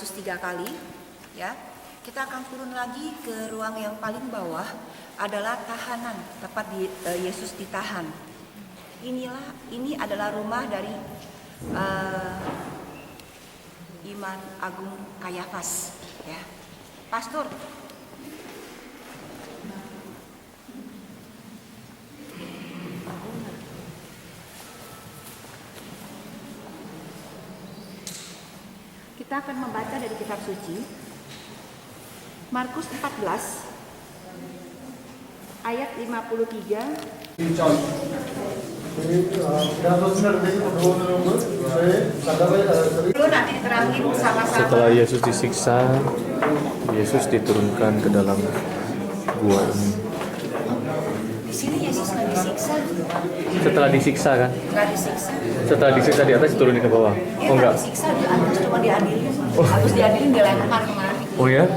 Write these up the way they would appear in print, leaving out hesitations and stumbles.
Yesus 3 kali, ya. Kita akan turun lagi ke ruang yang paling bawah, adalah tahanan, tempat Yesus ditahan. Ini adalah rumah dari Imam Agung Kayafas, ya. Pastor. Kita akan membaca dari kitab suci Markus 14 ayat 53. Nanti diterangin sama-sama. Setelah Yesus disiksa, Yesus diturunkan ke dalam gua ini. Di sini Yesus nggak disiksa. Setelah disiksa kan? Nggak disiksa. Setelah disiksa di atas diturunin ke bawah. Dia Oh enggak? disiksa di atas, cuma diadilin. Habis diadilin dilempar kemari. Oh ya?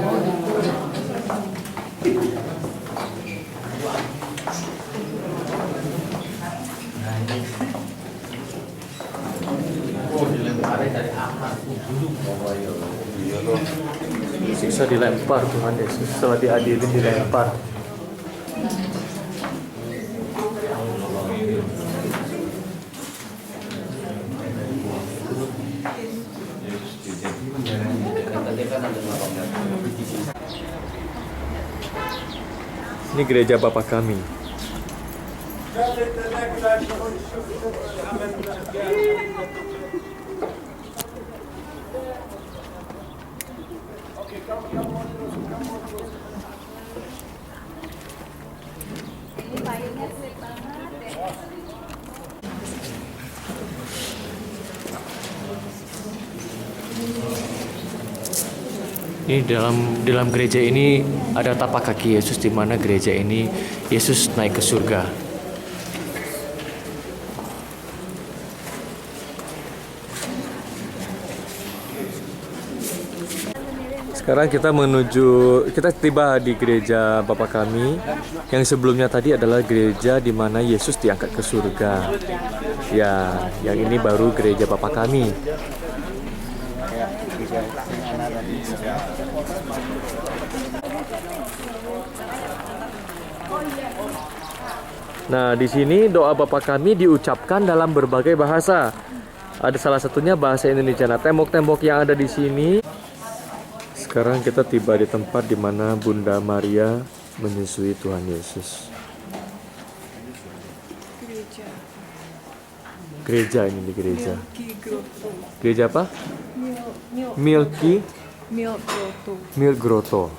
Siksa dilempar Tuhan Yesus, setelah diadilin dilempar. Ini gereja Bapa kami. Ini dalam gereja ini ada tapak kaki Yesus, di mana gereja ini Yesus naik ke surga. Sekarang kita tiba di gereja Bapa kami, yang sebelumnya tadi adalah gereja di mana Yesus diangkat ke surga. Ya, yang ini baru gereja Bapa kami. Nah, di sini doa Bapa kami diucapkan dalam berbagai bahasa. Ada salah satunya bahasa Indonesia. Nah, tembok-tembok yang ada di sini. Sekarang kita tiba di tempat di mana Bunda Maria menyusui Tuhan Yesus. Gereja ini di gereja. Gereja apa? Milk Grotto.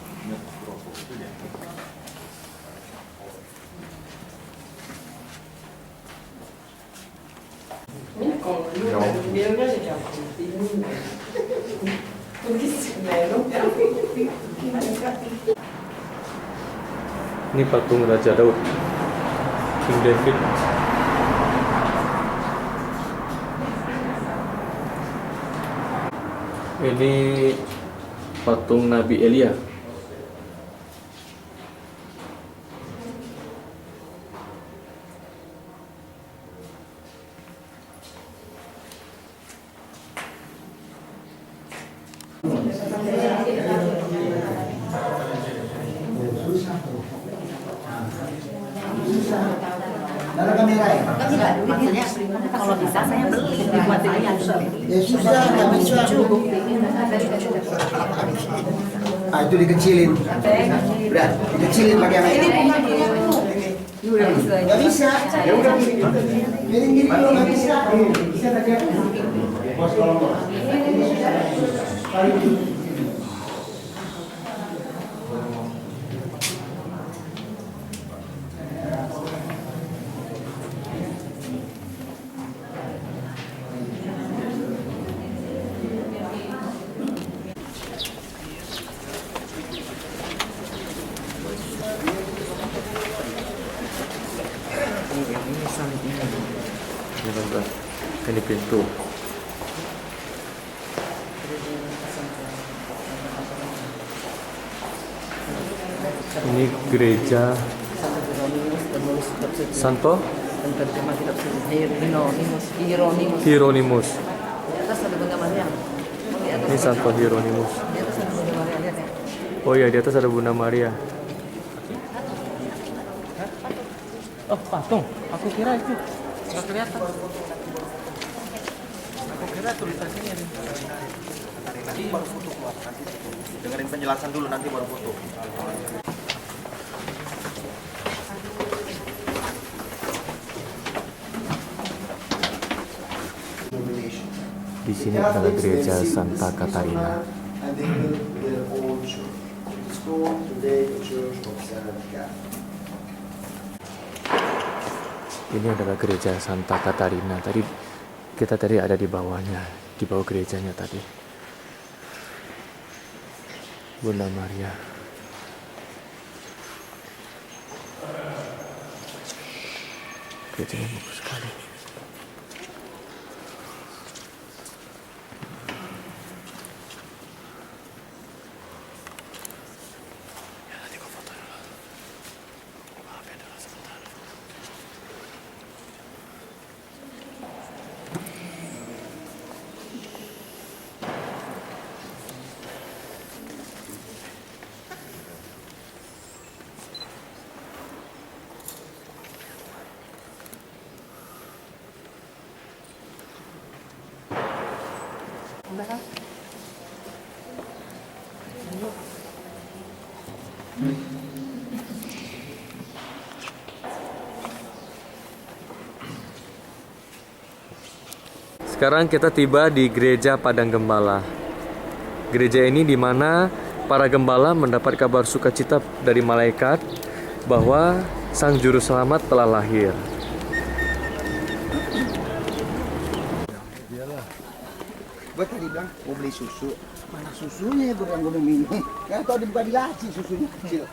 Ini patung Raja Daud, King David. Ini patung Nabi Elia. Kalau bisa saya beli buat saya. Yesus nggak bisa. Ah, itu dikecilin. Udah, dikecilin pakai yang ini. Nggak bisa. Ya udah. Miring gini kalau nggak bisa. Bisa pakai. Bos kalau ini pintu. Ini gereja Santo Hieronymus. Ini Ini Santo Hieronymus. Oh iya, di atas ada Bunda Maria. Oh, patung. Aku kira itu. Nggak kelihatan. Aku kira tulisannya ini. Nanti baru foto keluar. Nanti dengerin penjelasan dulu, nanti baru foto. Di sini adalah gereja Santa Catarina. And they built their own church. It's called today the Church of Saint Catherine. Ini adalah gereja Santa Catarina. Kita tadi ada di bawahnya, di bawah gerejanya tadi. Bunda Maria. Gerejanya bagus sekali. Sekarang kita tiba di Gereja Padang Gembala. Gereja ini di mana para gembala mendapat kabar sukacita dari malaikat bahwa Sang Juru Selamat telah lahir. Gue tadi bilang mau beli susu. Mana susunya gue yang gue mau minum. Yang tau dibuka di laci susunya kecil.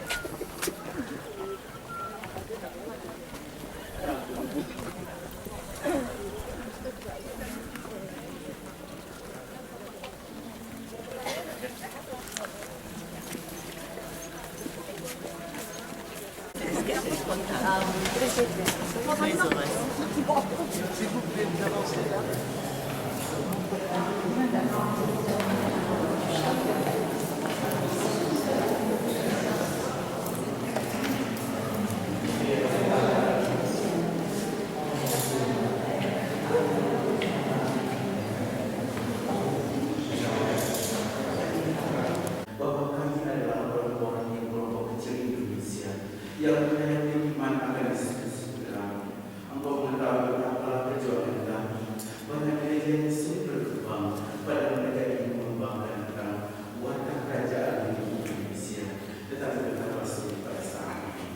yang menyayangi iman akan disegera. Engkau mengetahui apalah perjuangan kami. Banyak gereja yang sulit berkembang pada mereka ingin mengembangkan tentang watak kerajaan di Indonesia, tetapi betapa sulit pada saat ini.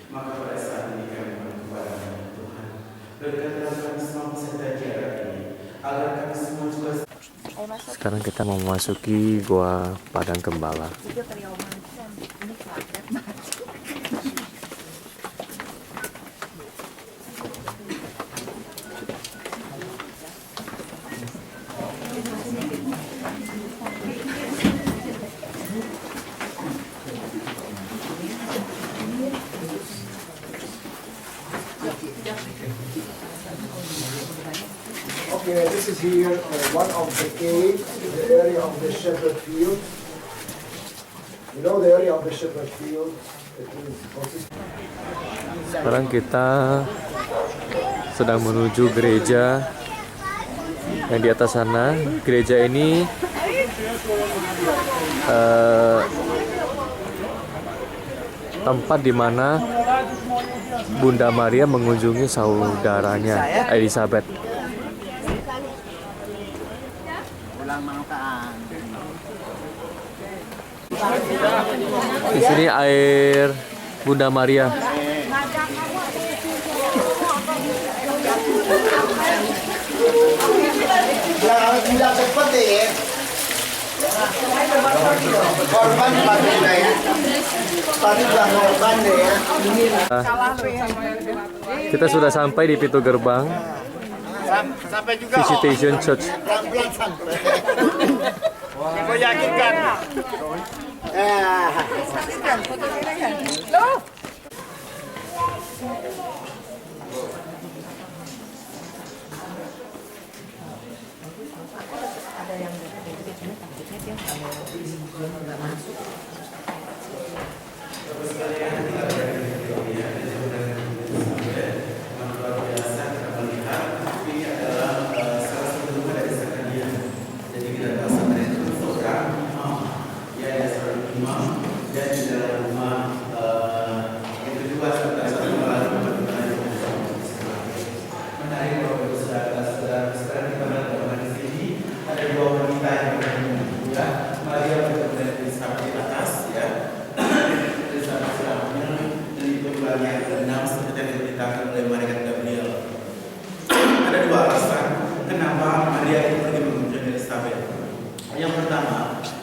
Maka pada saat ini kami berkepada Tuhan, berkatalah kami semua peserta ziarah ini, agar kami semua juga. Sekarang kita mau memasuki Gua Padang Gembala. Okay, this is here one of the caves, the area of the shepherd field. You know the area of the shepherd field? It is Sekarang kita sedang menuju gereja yang di atas sana. Gereja ini tempat di mana Bunda Maria mengunjungi saudaranya Elizabeth. Di sini air Bunda Maria. tidak seperti ya. Korban pada ya. Tadi bilang korban deh ya. Kita sudah sampai di pintu gerbang Sampai juga. Visitation Church. Pelan-pelan sampai. Kau yakinkan?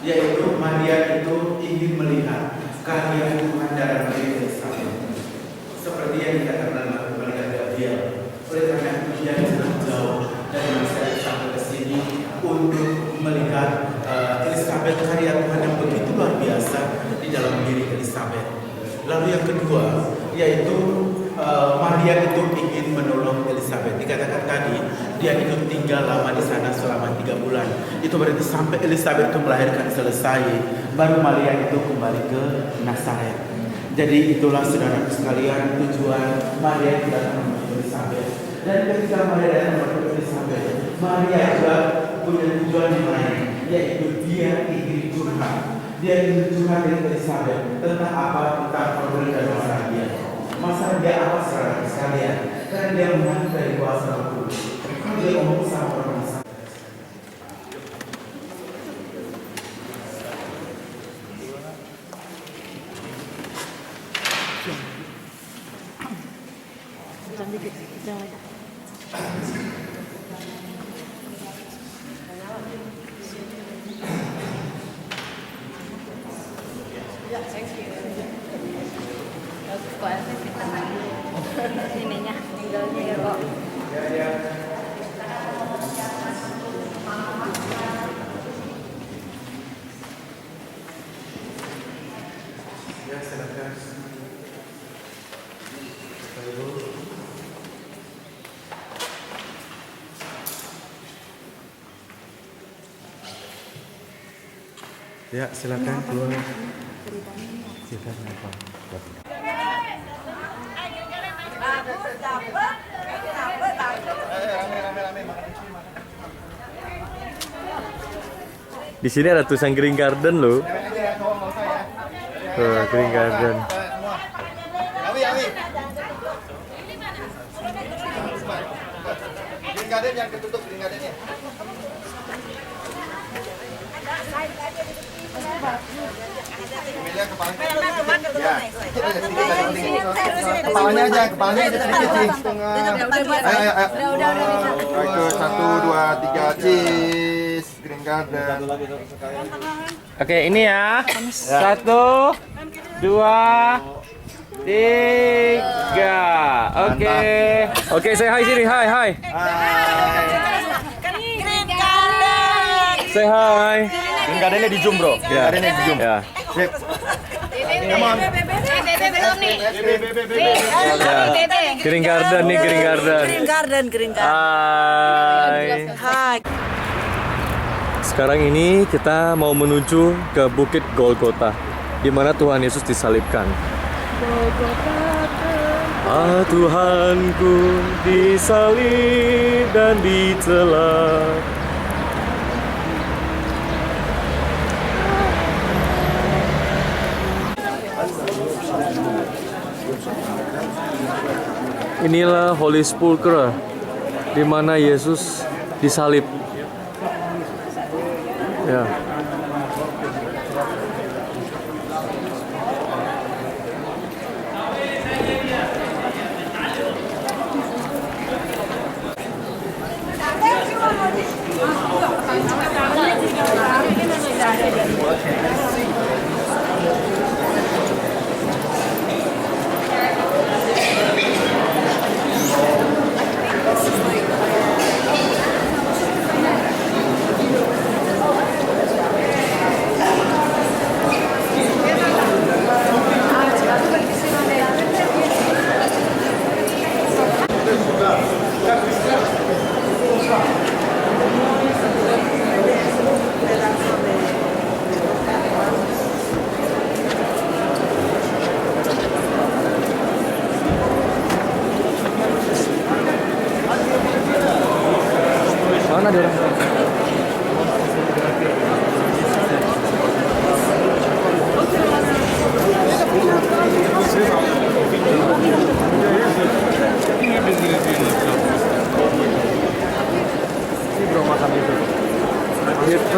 Yaitu Maria itu ingin melihat karya Tuhan dalam diri Elizabeth, seperti yang dikatakan oleh malaikat Gabriel. Oleh karena itu dia sangat jauh dari masyarakat sampai ke sini untuk melihat Elizabeth, karya Tuhan yang begitu luar biasa di dalam diri Elizabeth. Lalu yang kedua, yaitu Maria itu ingin menolong Elizabeth. Dikatakan tadi dia ikut tinggal lama di sana selama 3 bulan. Itu berarti sampai Elizabeth itu melahirkan selesai, baru Maria itu kembali ke Nazaret. Jadi itulah saudara sekalian tujuan Maria datang menemui Elizabeth. Dan ketika Maria datang menemui Elizabeth, Maria juga punya tujuan yang lain, yaitu dia ingin curhat. Dia ingin curhat dengan Elizabeth tentang apa, tentang problem dan masalah dia. Masalah dia apa saudara sekalian? Karena dia mengaku dari kuasa Roh Kudus. Kalau dia ngomong sama orang Nazaret. Ininya, tinggalnya ya kok. Ya, silakan. Ya, silakan keluar. Silakan apa? Di sini ada tulisan Green Garden loh. Tuh, Green Garden. Green Garden yang ketutup, Green Gardennya. Emilia kepalanya. Ya. Kepalanya aja sedikit sih. Ayo, 1, 2, 3, cheese. Green Garden. Oke, ini ya. 1, 2, 3. Oke, saya hai sini. Hai. Say hi. Green Gardennya di zoom, bro. Green Gardennya di zoom. Ya. Sip. Green Garden nih, Green Garden. Hai. Sekarang ini kita mau menuju ke Bukit Golgota, di mana Tuhan Yesus disalibkan. Ah, Tuhanku disalib dan dicela. Inilah Holy Sepulchre, di mana Yesus disalib. Ya.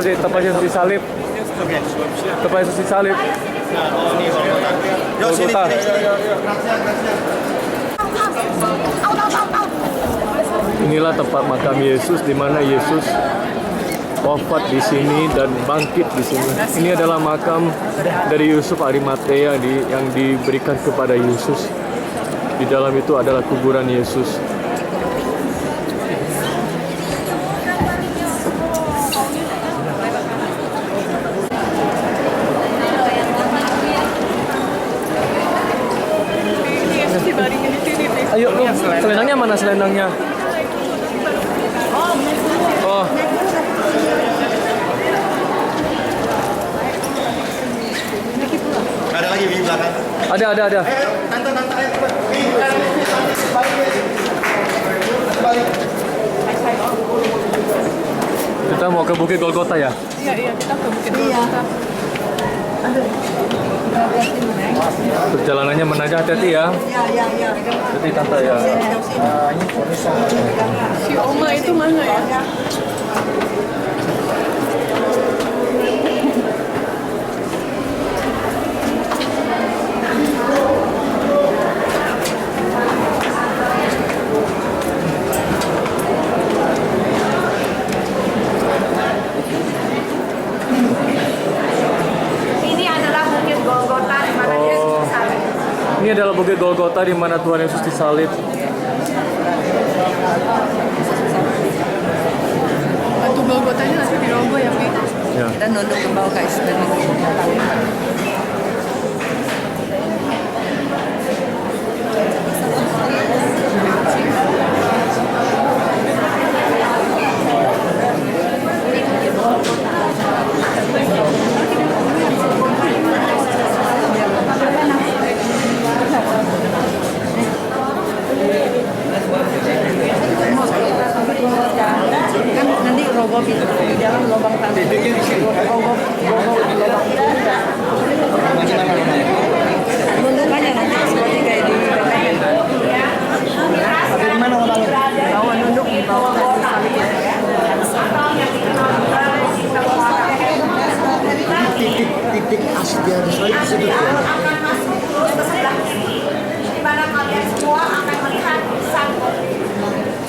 sebagai tempat Yesus disalib. Oke. Tempat Yesus disalib. Oh, ini Golgota. Yo, sini, Golgota. sini. Inilah tempat makam Yesus di mana Yesus wafat di sini dan bangkit di sini. Ini adalah makam dari Yusuf Arimatea yang diberikan kepada Yesus. Di dalam itu adalah kuburan Yesus. Ayo, selendangnya mana selendangnya? Oh. Ada lagi di belakang. Ada. Tante, ayo. Kita mau ke Bukit Golgota ya? Iya, kita ke Bukit Golgota. Perjalanannya mana aja, hati-hati ya. Hati-hati tante ya. Si Oma itu mana ya? Ini adalah Bukit Golgota di mana Yesus disalib. Ini adalah Bukit Golgota di mana Tuhan Yesus disalib. Batu Golgotanya nanti dirogoh ya, Pi? Ya. Kita nunduk ke bawah guys. Kan nanti roboh gitu di dalam lubang tanah. Roboh lubang itu enggak. Nundukannya nanti seperti kayak di BTN. Di mana lubangnya? Bawah nunduk di bawah salibnya. Titik asli dia di situ. Akan masuk ke sebelah kiri, di mana kalian semua akan melihat satu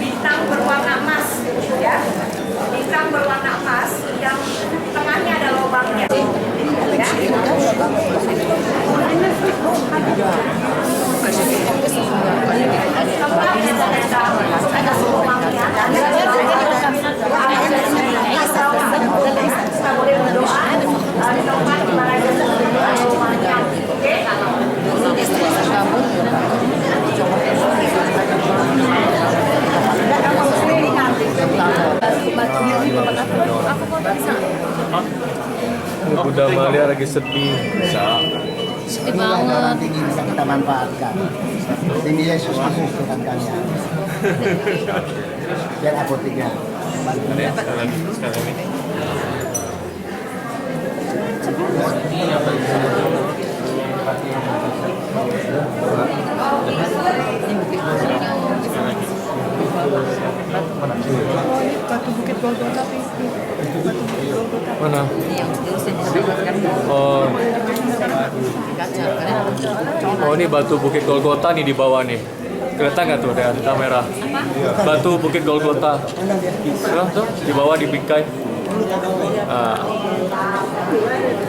bintang berwarna emas, ya. Bintang berwarna emas yang tengahnya ada lubangnya. Ya. Ada lubangnya. Kita boleh berdoa di tempat di mana ada lubangnya. Oke? Bunda Maria lagi sedih. Inilah darah dingin yang kita manfaatkan. Demi Yesus Kristus Tuhan kami. Biar apoteknya. Batu Bukit Golgota, Pi. Batu Bukit Golgota. Mana? Oh. Oh, ini batu Bukit Golgota nih di bawah nih. Kelihatan nggak tuh dari kamera? Batu Bukit Golgota. Tuh, di bawah di bingkai. Ah.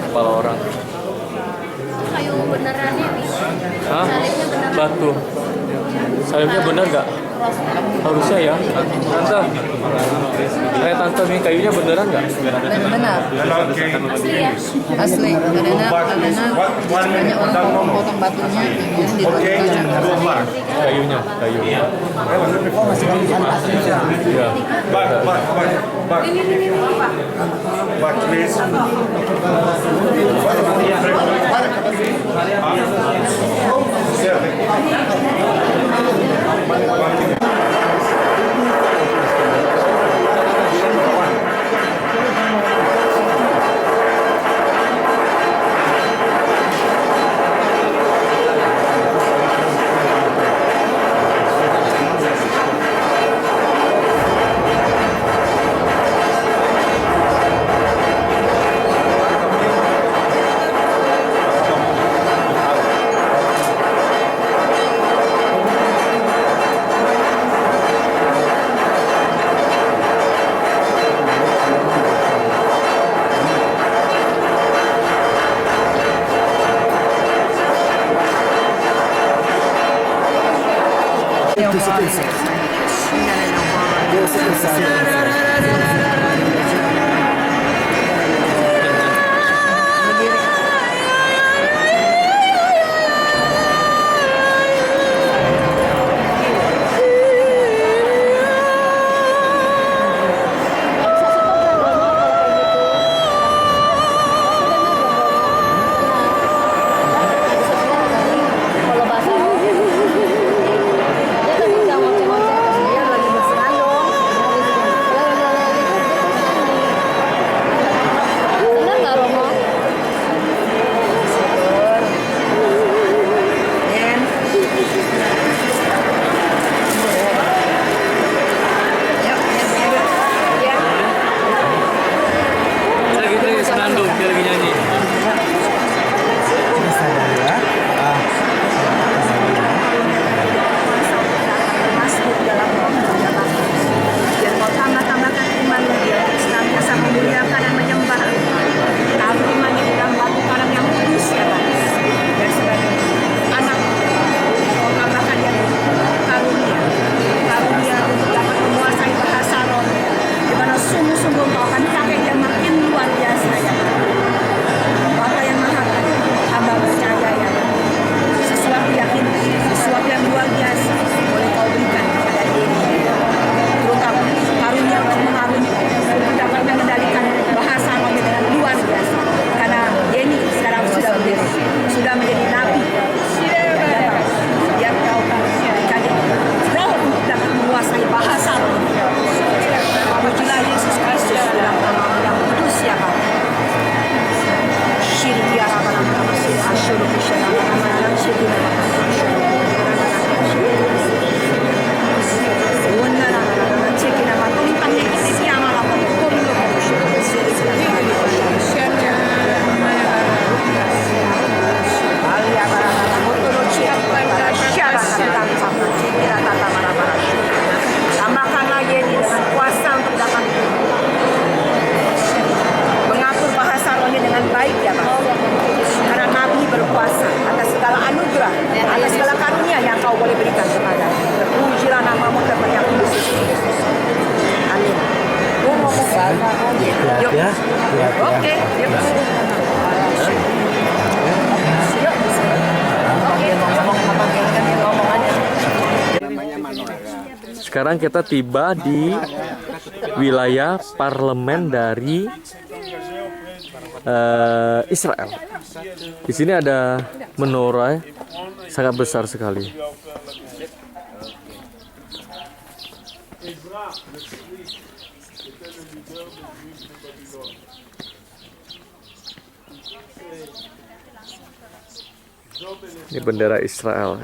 Kepala orang. Kayu benerannya, Pi. Hah? Salibnya beneran. Batu. Salibnya bener nggak? Harusnya ya. Tante. Tante nih kayunya beneran nggak? Benar. Asli ya? Asli. Karena banyak orang potong batunya yang diletakkan. Kayunya. Oh, masih lagi kan asli. Iya. Back, please. Sekarang kita tiba di wilayah parlemen dari Israel. Di sini ada menorah sangat besar sekali. Ini bendera Israel.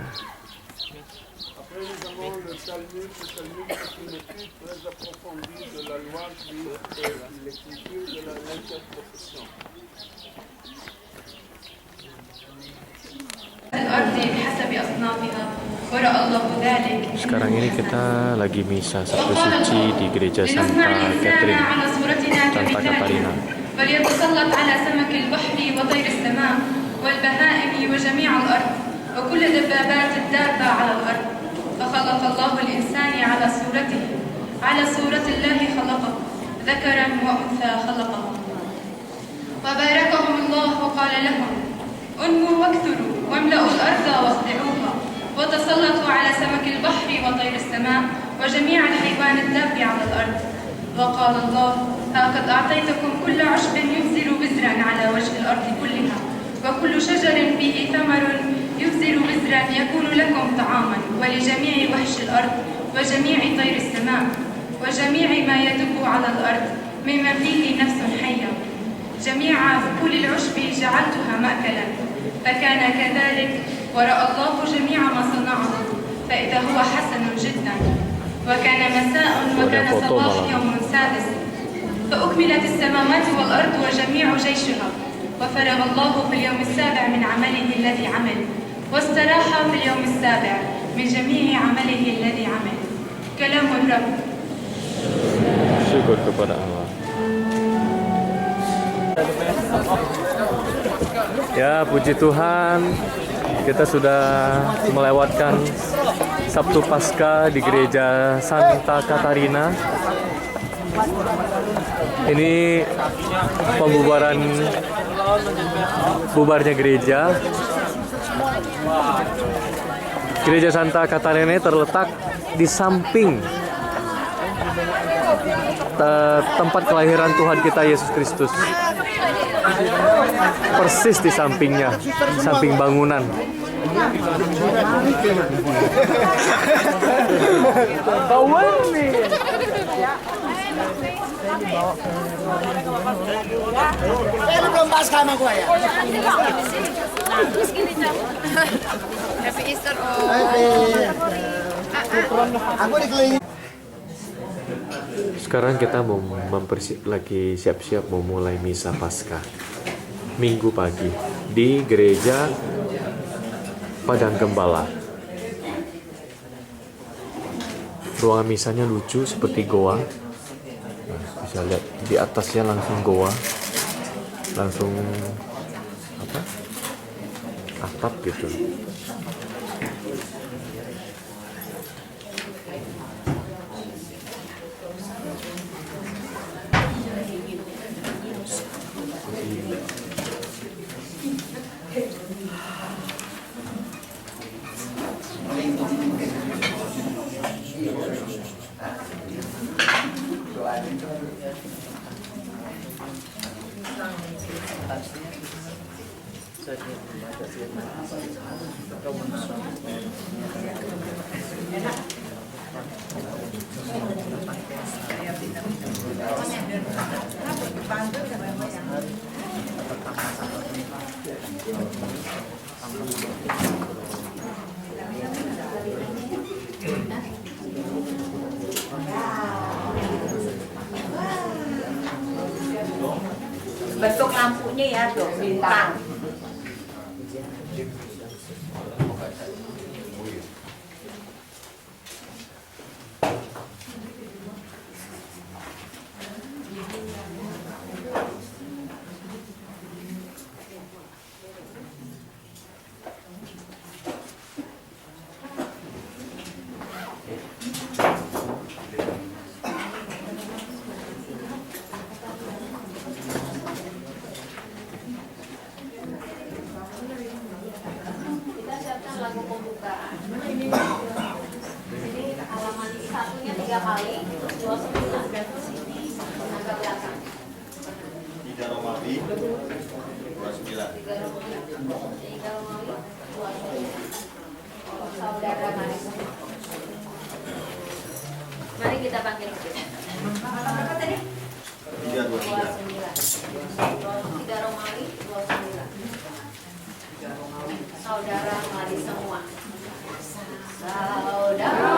Sekarang ini kita lagi misa Sabtu Suci di gereja Santa Catherine, Santa Katarina. وليتسلط على سمك البحر وطير السماء والبهائم وجميع الأرض وكل دبابات الدابة على الأرض. فخلق الله الإنسان على صورة الله خلقه ذكرا وأنثى خلقه. وباركهم الله وقال لهم انموا واكثروا واملأوا الأرض واخضعوها وتسلطوا على سمك البحر وطير السماء وجميع الحيوان الداب على الأرض. وقال الله هاقد أعطيتكم كل عشب يبذر بذرا على وجه الأرض كلها وكل شجر به ثمر يبذر بذرا يكون لكم طعاما ولجميع وحش الأرض وجميع طير السماء وجميع ما يدب على الأرض مما فيه نفس حية. جميع كل العشب جعلتها مأكلا فكان كذلك. ورأى الله جميع ما صنعه فإذا هو حسن جدا. وكان مساء وكان صباح يوم سادس فأكملت السماوات والأرض وجميع جيشها. وفرغ الله في اليوم السابع من عمله الذي عمل واستراح في اليوم السابع من جميع عمله الذي عمل. كلام الرب. Syukur kepada Allah. Ya, puji Tuhan, kita sudah melewatkan Sabtu Paskah di gereja Santa Katarina. Ini bubarnya gereja. Gereja Santa Katarina terletak di samping tempat kelahiran Tuhan kita Yesus Kristus. Persis di sampingnya, samping bangunan. Belum pas sama gua ya. Happy Easter. Aku dikelilingi. Sekarang kita mau lagi siap-siap mau mulai misa Paskah Minggu pagi di gereja Padang Gembala. Ruangan misanya lucu seperti goa. Nah, bisa lihat di atasnya langsung goa, langsung atap gitu. Bentuk lampunya ya tuh bintang. Lagu pembukaan. Ini halaman satunya 3 kali, 29 agak belakang. 3 Romawi 29. 3 Romawi 29. Saudara mari. Mari kita panggil kita. Apa tadi? 3 Romawi 29. Saudara mari semua. Saudara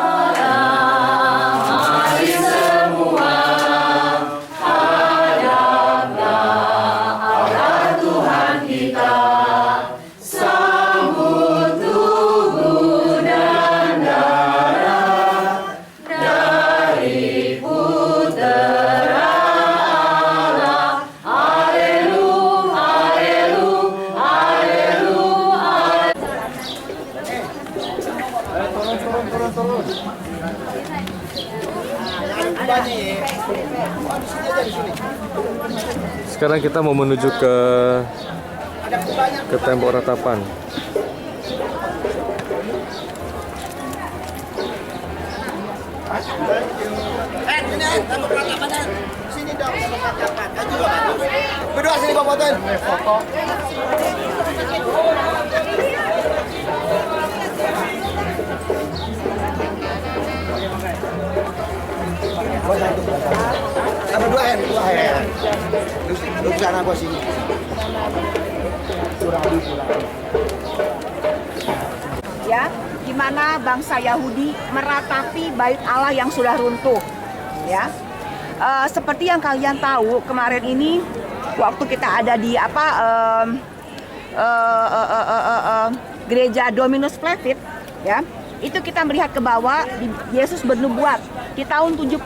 mari semua. Hadaplah Allah Tuhan kita. Sambut tubuh dan darah dari putera Allah. Haleluya, haleluya, haleluya. Turun. Sekarang kita mau menuju ke tembok ratapan. Tembok ratapannya. Sini dong, tembok ratapan. Ayo juga, berdua sini Pak Boten. Foto. Berdua ya. Lu sana bos sini. Ya, di mana bangsa Yahudi meratapi bait Allah yang sudah runtuh. Ya, seperti yang kalian tahu kemarin ini waktu kita ada di gereja Dominus Flevit, ya, itu kita melihat ke bawah. Yesus bernubuat di tahun 70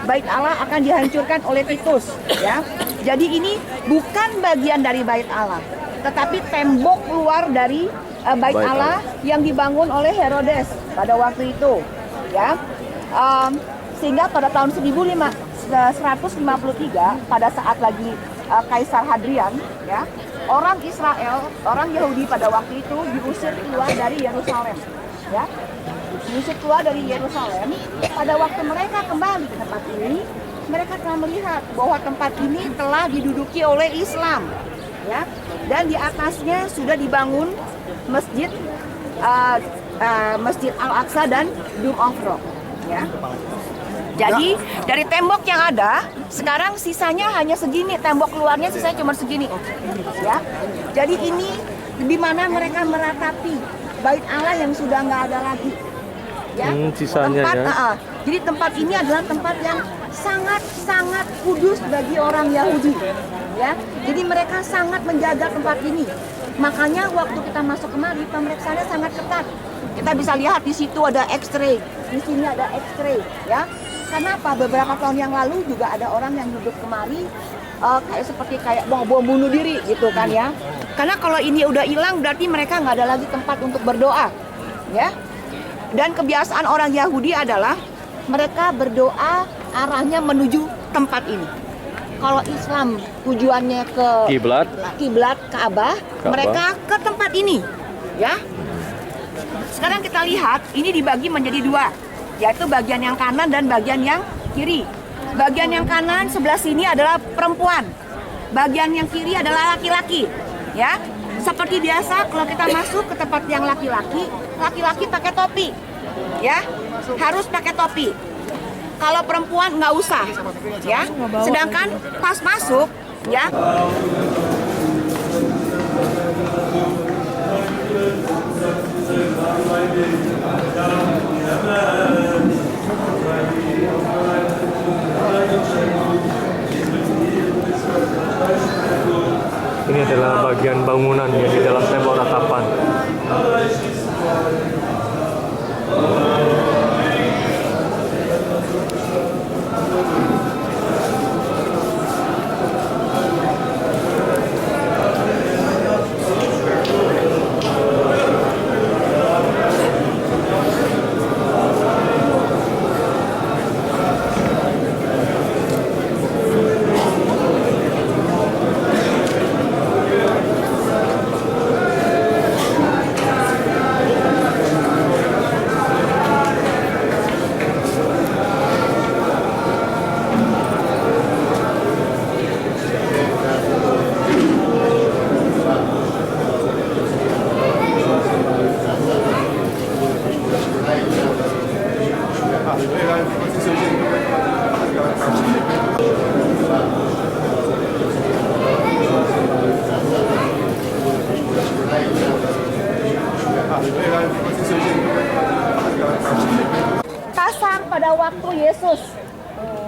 bait Allah akan dihancurkan oleh Titus, ya. Jadi ini bukan bagian dari bait Allah, tetapi tembok luar dari Bait Allah yang dibangun oleh Herodes pada waktu itu, ya. Sehingga pada tahun 1153 pada saat lagi Kaisar Hadrian, ya, orang Israel, orang Yahudi pada waktu itu diusir keluar dari Yerusalem, ya. Diusir keluar dari Yerusalem. Pada waktu mereka kembali ke tempat ini, mereka telah melihat bahwa tempat ini telah diduduki oleh Islam, ya. Dan di atasnya sudah dibangun masjid Masjid Al-Aqsa dan Dome of Rock, ya. Jadi dari tembok yang ada sekarang sisanya hanya segini, tembok luarnya sisanya cuma segini, ya. Jadi ini di mana mereka meratapi Bait Allah yang sudah nggak ada lagi, ya. Sisanya tempat, ya. Jadi tempat ini adalah tempat yang sangat kudus bagi orang Yahudi, ya. Jadi mereka sangat menjaga tempat ini. Makanya waktu kita masuk kemari pemeriksaannya sangat ketat. Kita bisa lihat di situ ada X-ray, di sini ada X-ray, ya. Karena apa? Beberapa tahun yang lalu juga ada orang yang duduk kemari kayak bom bunuh diri gitu kan, ya. Karena kalau ini udah hilang berarti mereka nggak ada lagi tempat untuk berdoa, ya. Dan kebiasaan orang Yahudi adalah mereka berdoa arahnya menuju tempat ini. Kalau Islam tujuannya ke kiblat Ka'bah, mereka ke tempat ini, ya. Sekarang kita lihat ini dibagi menjadi dua, yaitu bagian yang kanan dan bagian yang kiri. Bagian yang kanan sebelah sini adalah perempuan, bagian yang kiri adalah laki-laki, ya. Seperti biasa kalau kita masuk ke tempat yang laki-laki, laki-laki pakai topi, ya, harus pakai topi. Kalau perempuan nggak usah, ya. Sedangkan pas masuk, ya. Ini adalah bagian bangunan yang di dalam tembok ratapan. Pasar pada waktu Yesus,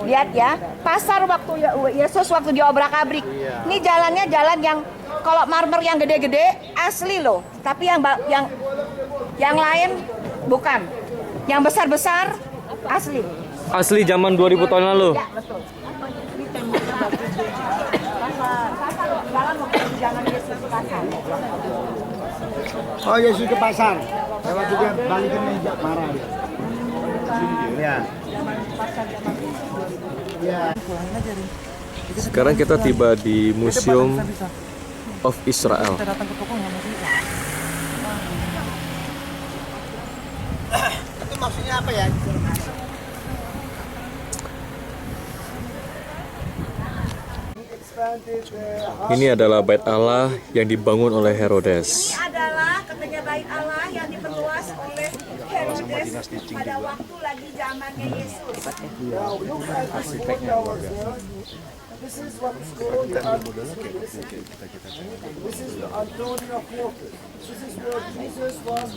lihat ya, pasar waktu Yesus waktu diobrak-abrik. Ini jalannya jalan yang kalau marmer yang gede-gede asli loh, tapi yang lain bukan, yang besar-besar asli. Asli zaman 2000 tahun lalu. Ya betul. Ini temboknya bagus. Pasar jalan waktu jalan Yesus ke pasar. Oh, Yesus ke pasar. Lewat juga balikin meja marah. Ya. Ya. Sekarang kita tiba di Museum of Israel. Itu maksudnya apa ya? Ini adalah Bait Allah yang dibangun oleh Herodes. Ini adalah katanya Bait Allah yang diperluas oleh Herodes pada waktu lagi zamannya Yesus. This is what's called the This is the Antonia Fortress. This is where Jesus was.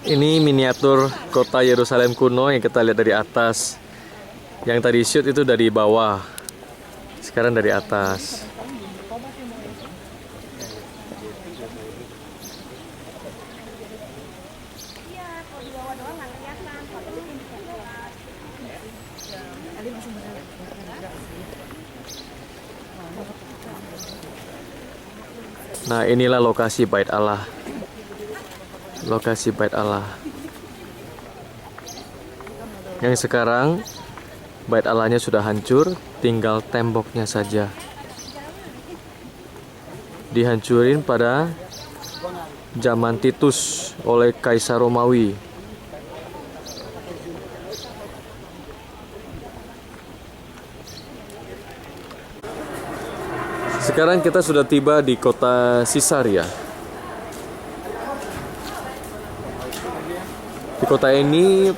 Ini miniatur kota Yerusalem kuno yang kita lihat dari atas. Yang tadi shoot itu dari bawah. Sekarang dari atas. Nah, inilah lokasi Bait Allah lokasi Bait Allah. Yang sekarang Bait Allahnya sudah hancur, tinggal temboknya saja. Dihancurin pada zaman Titus oleh Kaisar Romawi. Sekarang kita sudah tiba di kota Sisaria. Di kota ini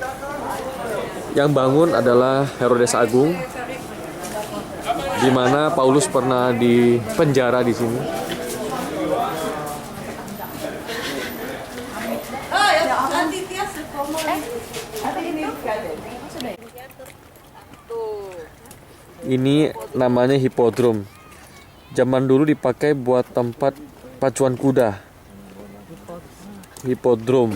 yang bangun adalah Herodes Agung, di mana Paulus pernah dipenjara di sini. Ini namanya hipodrom. Zaman dulu dipakai buat tempat pacuan kuda. Hipodrom.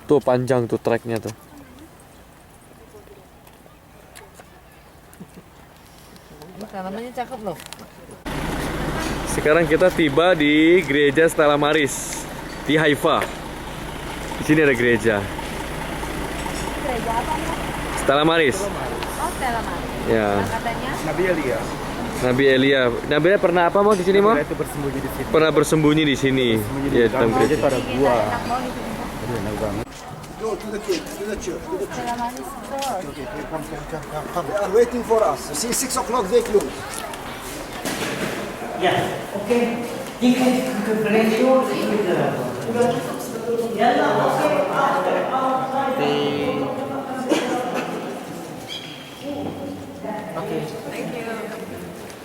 Tuh panjang tuh treknya tuh. Namanya cakep loh. Sekarang kita tiba di gereja Stella Maris di Haifa. Di sini ada gereja. Gereja apa? Stella Maris. Oh, Stella Maris. Ya. Katanya Nabi Elia. Nabi Elia. Nabi Elia pernah apa mau di sini mau? Itu bersembunyi di sini. Pernah bersembunyi di sini. Ya, di dalam gereja. Pada gua. enak mau di sini. Aduh, enak banget. Go to the gate, to the church. To the church. Stella Maris Church. Okay, come. They are waiting for us. You see, 6 o'clock they close.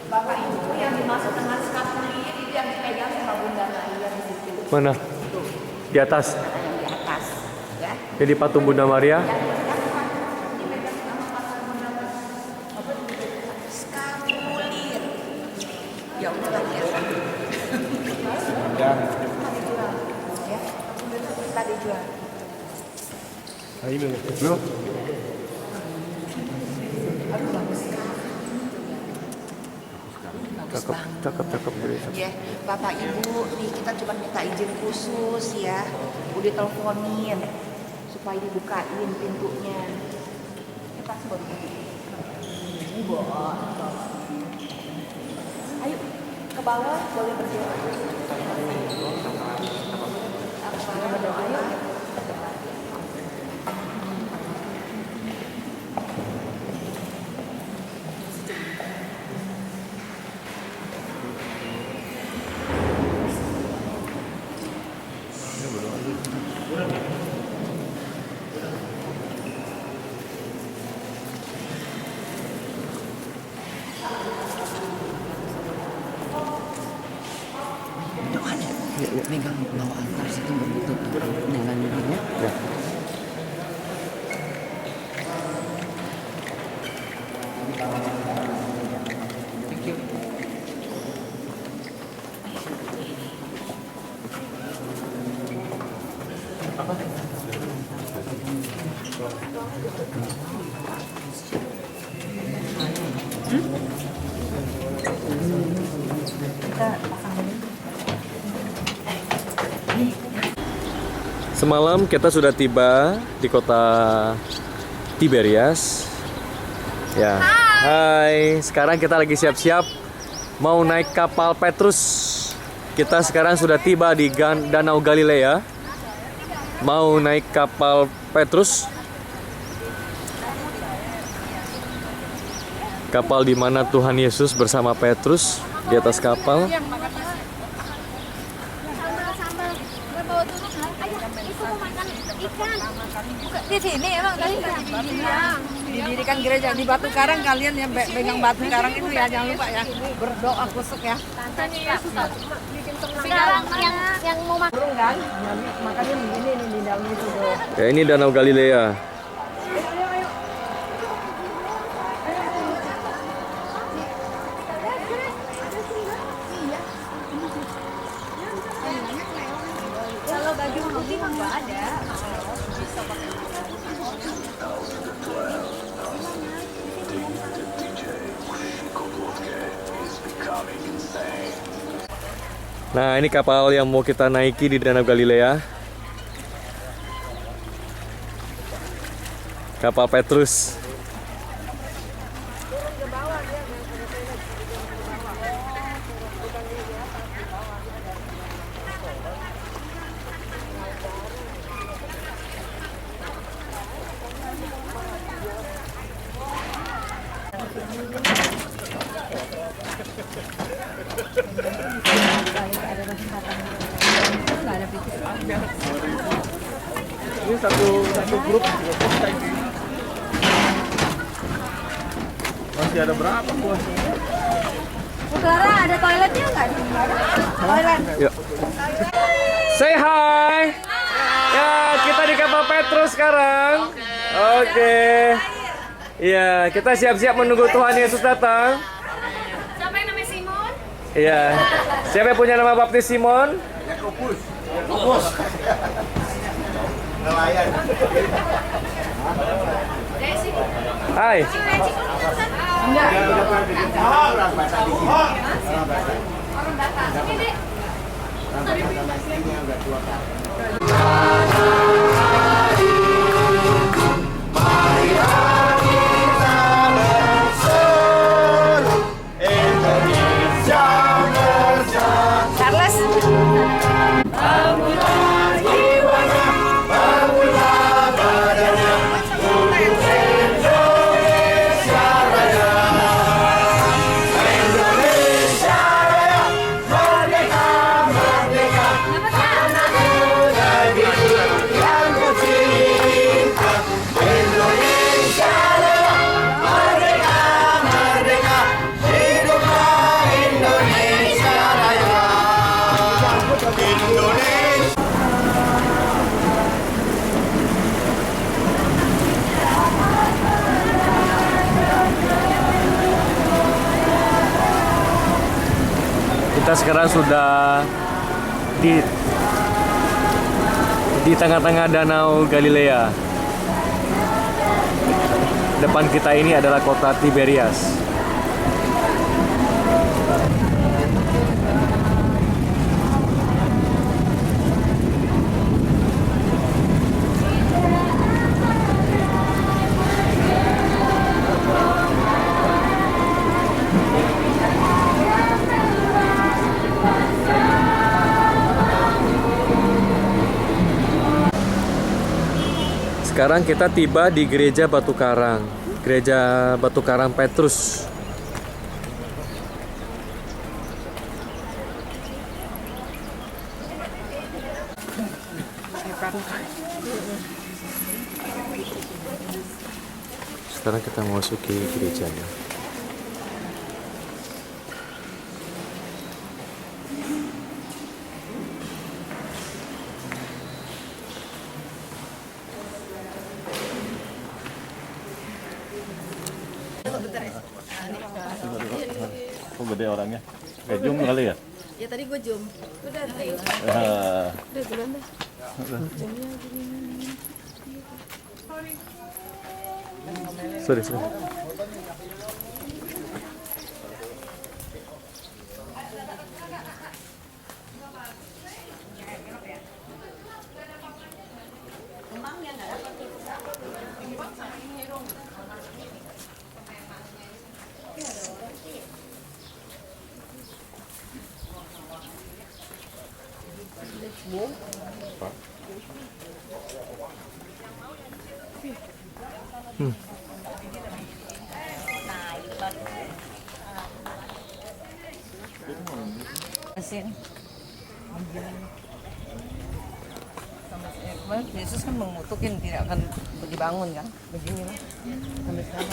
Bapak Ibu yang dimaksud dengan skapuli itu yang dipegang sama Bunda Maria di situ. Mana? Di atas. Yang di atas, ya. Jadi patung Bunda Maria. Skapulir. Ya udah lah biasa. Dan Ya. Tadi jual. belum. Cakep. Ya, Bapak Ibu, nih kita cuma minta izin khusus ya. Udah teleponin supaya dibukain pintunya. Ini pas baru. Ayo ke bawah, boleh berdoa. Boleh berdoa yuk. Doanya megang bawah atas itu begitu dengan dirinya. Ya. Semalam kita sudah tiba di kota Tiberias. Ya. Hai. Sekarang kita lagi siap-siap mau naik kapal Petrus. Kita sekarang sudah tiba di Danau Galilea. Mau naik kapal Petrus. Kapal di mana Tuhan Yesus bersama Petrus di atas kapal. Di sini emang tadi didirikan gereja di Batu Karang. Kalian yang pegang Batu Karang itu ya jangan lupa ya berdoa kusuk ya. Sekarang yang mau makan Kan? Makanya ini di dalam itu tuh. Ya, ini Danau Galilea. kalau baju putih mah nggak ada. Nah, ini kapal yang mau kita naiki di Danau Galilea. Kapal Petrus. Ini satu grup. Masih ada berapa bos? Clara, ada toiletnya nggak? Toilet. Yuk. Say hi. Ya, kita di kapal Petrus sekarang. Oke. Iya, kita siap-siap menunggu Tuhan Yesus datang. Siapa yang namanya Simon? Iya. Siapa yang punya nama baptis Simon? Bos. Nelayan. Desi. Hai. Enggak. Orang bahasa di sini. Orang Batak. Oke, Dek. Yang udah tua kan. Kita sekarang sudah di tengah-tengah Danau Galilea. Depan kita ini adalah kota Tiberias. Sekarang kita tiba di Gereja Batu Karang, Gereja Batu Karang Petrus. Sekarang kita memasuki gerejanya. Kok gede orangnya? Kayak zoom kali ya? Ya tadi gue zoom. Udah ayo. Udah duluan dah. Sorry. Yesus kan mengutukin tidak akan dibangun kan, beginilah sampai sekarang.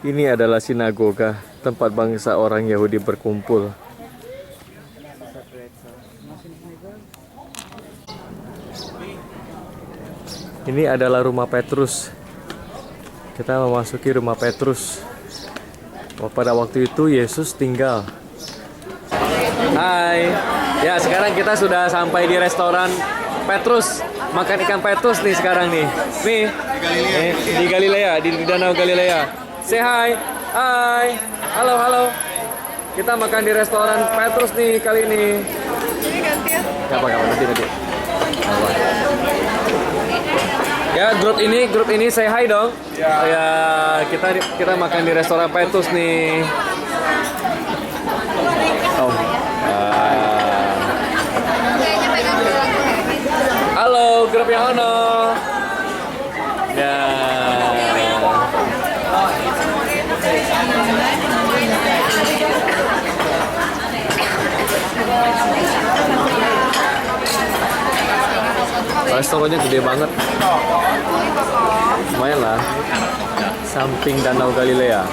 Ini adalah sinagoga, tempat bangsa orang Yahudi berkumpul. Ini adalah rumah Petrus. Kita memasuki rumah Petrus. Pada waktu itu Yesus tinggal. Hai. Ya, sekarang kita sudah sampai di restoran Petrus. Makan ikan Petrus nih sekarang nih. Nih, di Galilea, di Danau Galilea. Say hi. Hai. Halo, halo. Kita makan di restoran Petrus nih kali ini. Gak apa-apa, nanti. Ya, grup ini say hi dong. Ya, kita makan di restoran Petrus nih. Oh. Halo, grup yang ono. Ya. Restorannya gede banget. Lumayan lah. Samping Danau Galilea.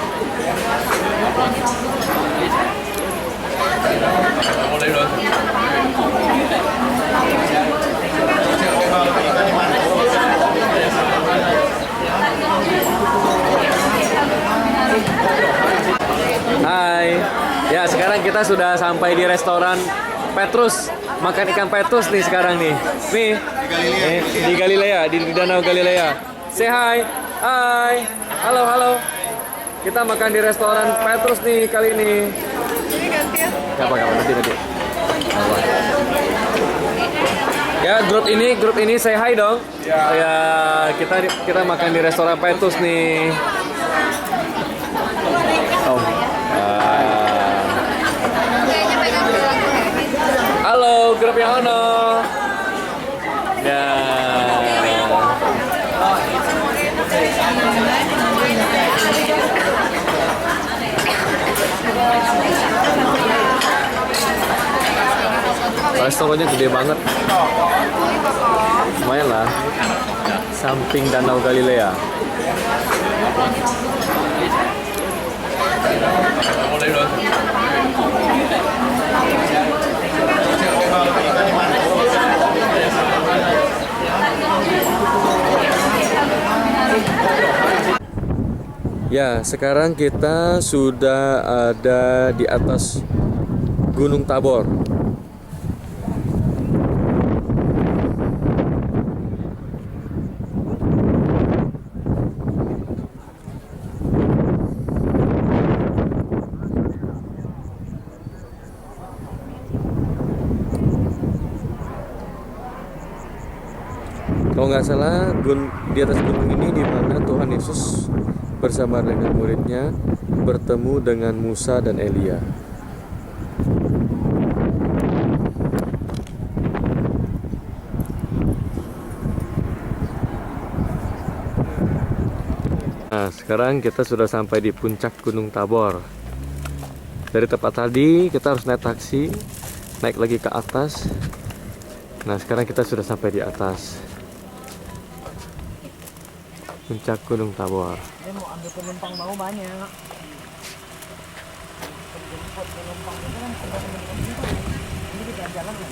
Hai. Ya, sekarang kita sudah sampai di restoran Petrus. Makan ikan Petrus nih sekarang nih. Nih, di Galilea, di Danau Galilea. Say hi. Hai. Halo, halo. Kita makan di restoran Petrus nih kali ini. Gak apa-apa, nanti. Ya, grup ini say hi dong. Ya, kita makan di restoran Petrus nih. Oh. Halo, grup yang ono. Ya. Restorannya gede banget. Lumayan lah. Samping Danau Galilea. Ya, sekarang kita sudah ada di atas Gunung Tabor. Kalau nggak salah, di atas gunung ini di mana Tuhan Yesus bersama dengan muridnya bertemu dengan Musa dan Elia. Nah, sekarang kita sudah sampai di puncak Gunung Tabor. Dari tempat tadi kita harus naik taksi, naik lagi ke atas. Nah, sekarang kita sudah sampai di atas puncak Gunung Tabor. Dia mau ambil penumpang mau banyak. Jemput penumpang itu kan jadi kita jalan ya.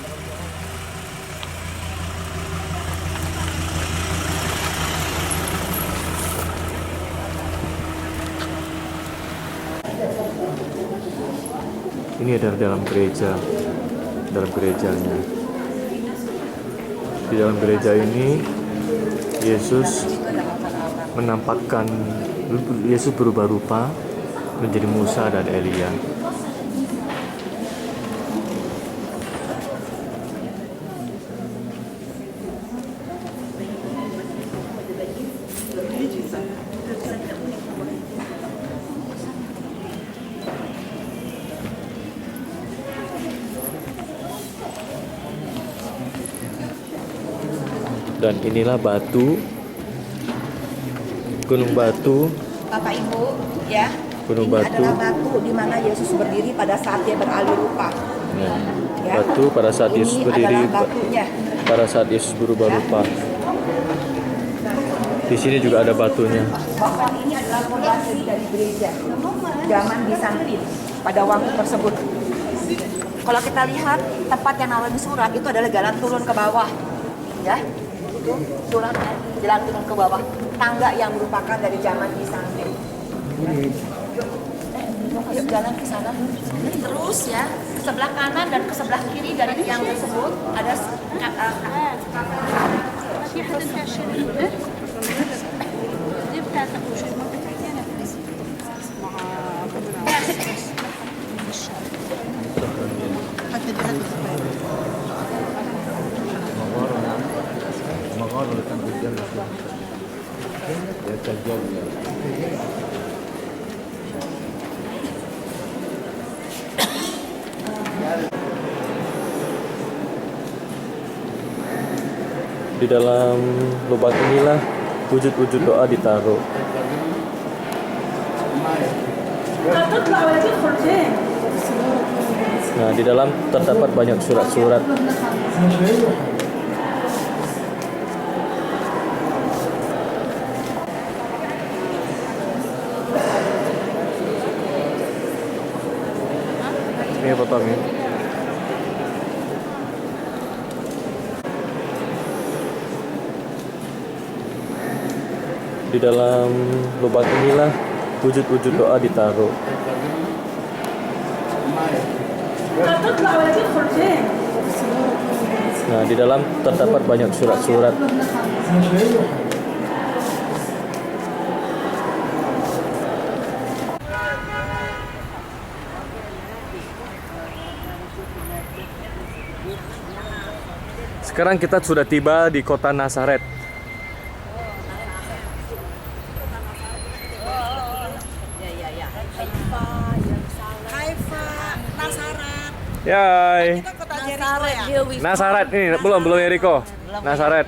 Ini adalah dalam gereja, dalam gerejanya. Di dalam gereja ini Yesus menampakkan, Yesus berubah rupa menjadi Musa dan Elia. Dan inilah batu, gunung batu. Bapak Ibu, ya. Gunung ini batu. adalah batu di mana Yesus berdiri pada saat dia beralih rupa. Ya. Ya. Batu pada saat Yesus Ini berdiri, adalah batunya. pada saat Yesus berubah rupa. Di sini juga ada batunya. Bahwa ini adalah fondasi dari gereja zaman Bizantin pada waktu tersebut. Kalau kita lihat tempat yang namanya surat itu adalah jalan turun ke bawah, ya. Itu surat jalan turun ke bawah, tangga yang merupakan dari zaman Bizantin. Ya. Yuk jalan ke sana. Terus ya, ke sebelah kanan dan ke sebelah kiri dari tiang tersebut ada Di dalam lubang inilah wujud-wujud doa ditaruh. Nah, di dalam terdapat banyak surat-surat. Ini apa Tami? Di dalam lubang inilah wujud-wujud doa ditaruh. Nah, di dalam terdapat banyak surat-surat. Sekarang kita sudah tiba di kota Nazaret. Yay. Nazaret ini belum Yeriko. Nazaret.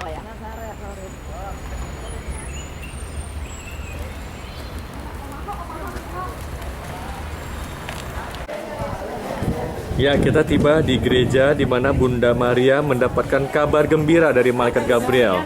Ya, kita tiba di gereja di mana Bunda Maria mendapatkan kabar gembira dari malaikat Gabriel.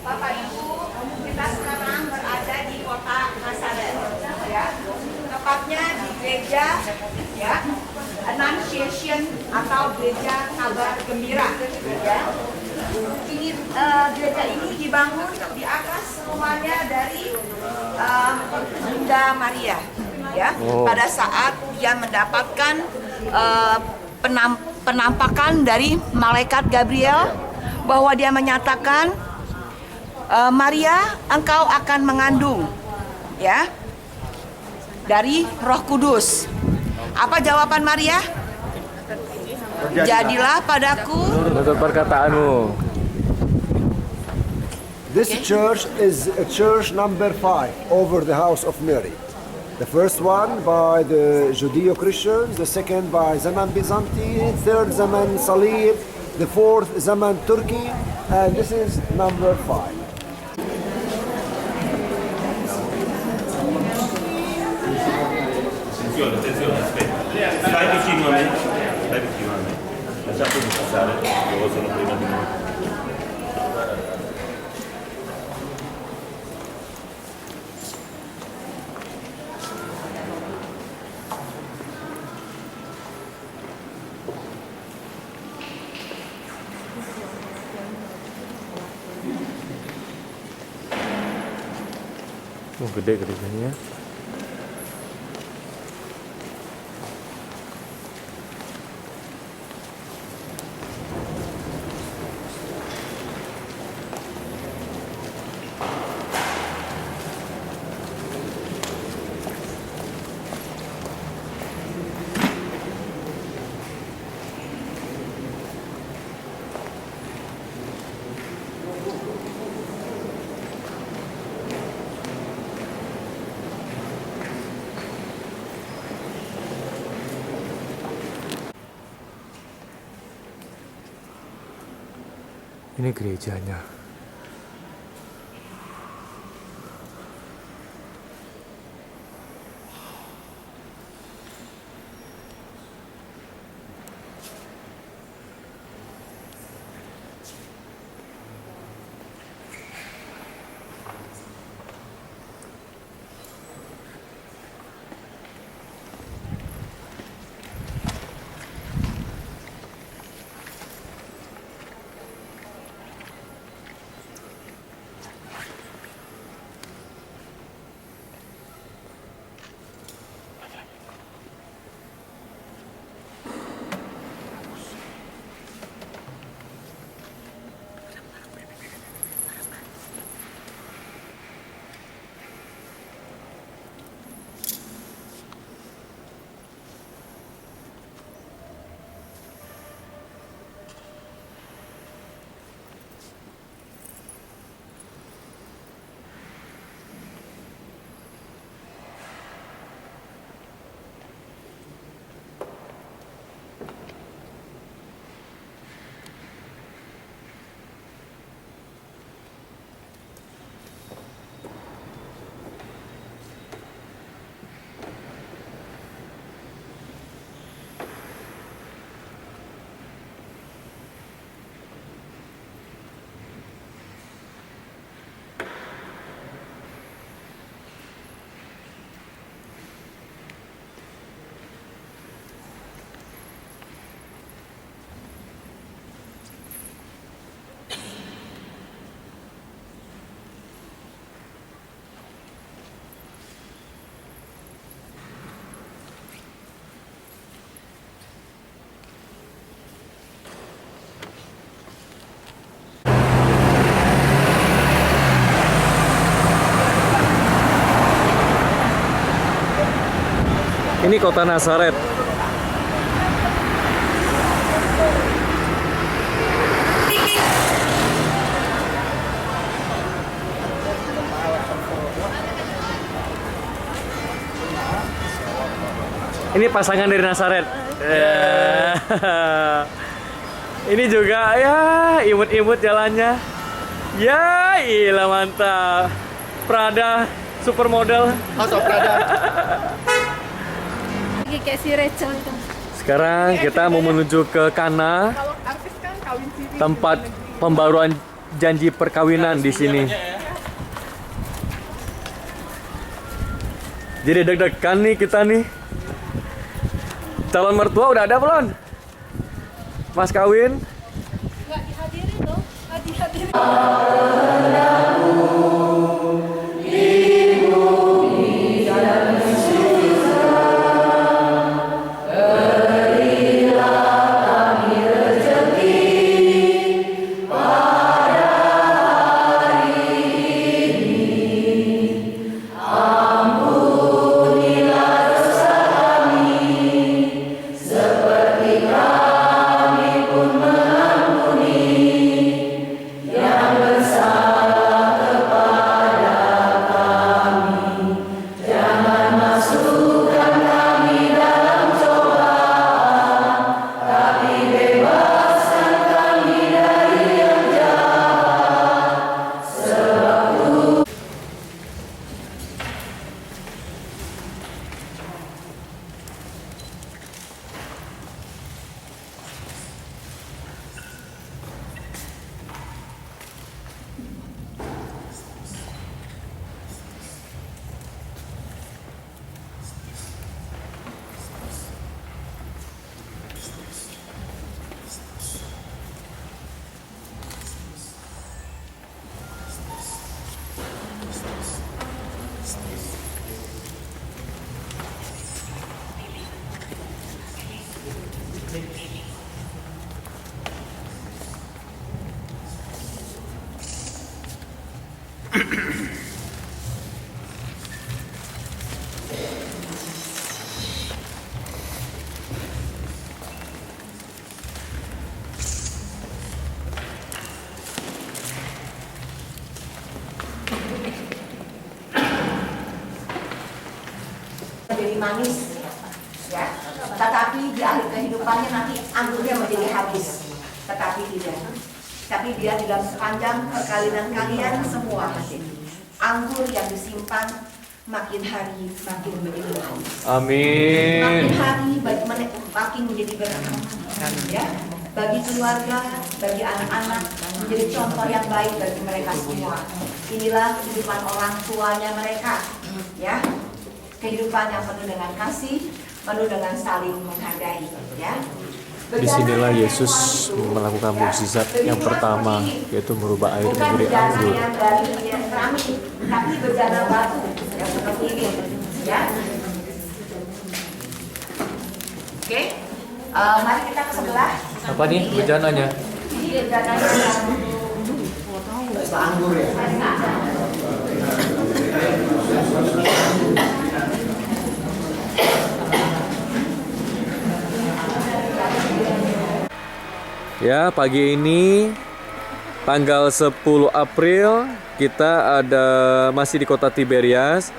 Bapak Ibu, kita sekarang berada di kota Nazaret, ya. Tepatnya di gereja, ya, Annunciation atau gereja kabar gembira, ya. Ini gereja ini dibangun di atas rumahnya dari Bunda Maria, ya. Pada saat dia mendapatkan penampakan dari malaikat Gabriel bahwa dia menyatakan, Maria, engkau akan mengandung, ya, dari Roh Kudus. Apa jawaban Maria? Jadilah padaku menurut perkataanmu. This church is a church number 5 over the house of Mary. The first one by the Judeo-Christians, the second by Zaman Byzantine, third Zaman Salib, the fourth Zaman Turkey, and this is number 5. Attenzione, aspetta. Stai vicino a me. Stai vicino a me. Lasciatemi passare, loro sono prima di noi. Gede gerejanya. Ini gerejanya. Ini kota Nazaret. Ini pasangan dari Nazaret. Ini juga ya imut-imut jalannya. Ya ilah mantap. Prada supermodel. House of Prada. Kayak si Rachel itu. Sekarang kita mau menuju ke Kana, Kalau artis kan kawin siri. tempat pembaruan janji perkawinan di sini. Jadi deg-degan nih kita nih. Calon mertua udah ada belum? Mas kawin? Nggak dihadiri loh, nggak dihadiri. Jadi manis, ya. Tetapi di akhir kehidupannya nanti anggurnya menjadi habis. Tetapi tidak. tapi dia di dalam sepanjang perkawinan kalian semua. Anggur yang disimpan makin hari makin menjadi haus. Amin. Makin hari makin menjadi berkah. Ya, bagi keluarga, bagi anak-anak, menjadi contoh yang baik bagi mereka semua. Inilah kehidupan orang tuanya mereka, ya. Kehidupan yang penuh dengan kasih, penuh dengan saling menghargai, ya. Disinilah Yesus melakukan mukjizat yang pertama, yaitu merubah air menjadi anggur. Yang dari keramik, tapi bejana batu, ya, seperti ini, ya. Oke, mari kita ke sebelah. Apa nih bejananya? Ini bejananya anggur ya. Ya, pagi ini tanggal 10 April kita masih di kota Tiberias.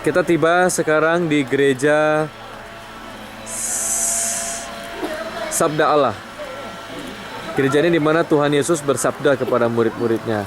Kita tiba sekarang di gereja Sabda Allah. Gereja ini di mana Tuhan Yesus bersabda kepada murid-muridnya.